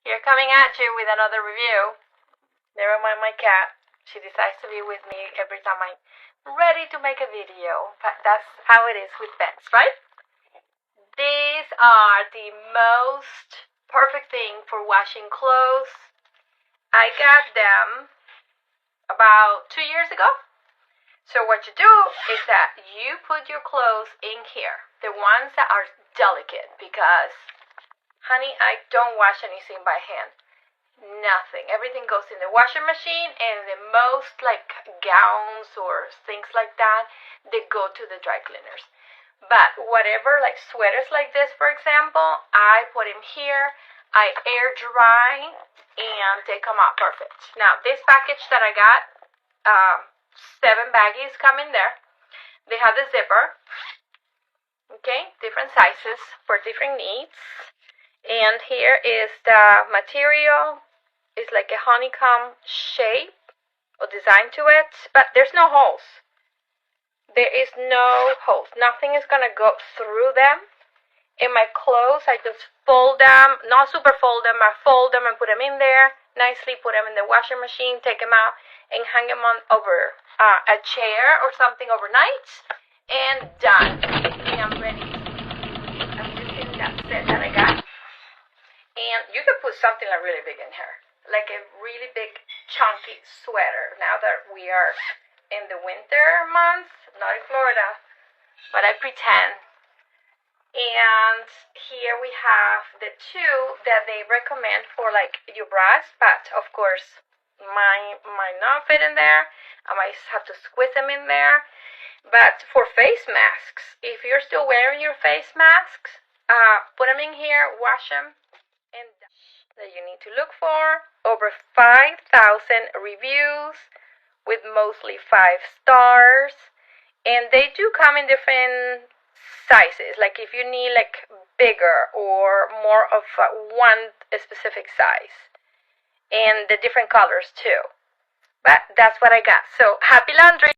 Here coming at you with another review. Never mind my cat. She decides to be with me every time I'm ready to make a video. But that's how it is with pets, right? These are the most perfect thing for washing clothes. I got them about 2 years ago. So what you do is that you put your clothes in here. The ones that are delicate, because honey, I don't wash anything by hand. Nothing. Everything goes in the washing machine, and the most like gowns or things like that, they go to the dry cleaners. But whatever, like sweaters like this, for example, I put them here. I air dry, and they come out perfect. Now, this package that I got, 7 baggies come in there. They have the zipper. Okay, different sizes for different needs. And here is the material. It's like a honeycomb shape or design to it, but there's no holes. There is no holes. Nothing is gonna go through them. In my clothes, I just fold them, not super fold them, I fold them and put them in there nicely, put them in the washing machine, take them out, and hang them on over a chair or something overnight, and done. And I'm ready. I'm using that set that I got. And you can put something like really big in here, like a really big chunky sweater. Now that we are in the winter months, not in Florida, but I pretend. And here we have the two that they recommend for like your bras, but of course mine might not fit in there. I might have to squeeze them in there. But for face masks, if you're still wearing your face masks, put them in here, wash them, and that you need to look for. Over 5,000 reviews with mostly 5 stars, and they do come in different sizes, like if you need like bigger or more of one specific size, and the different colors too. But that's what I got. So happy laundry.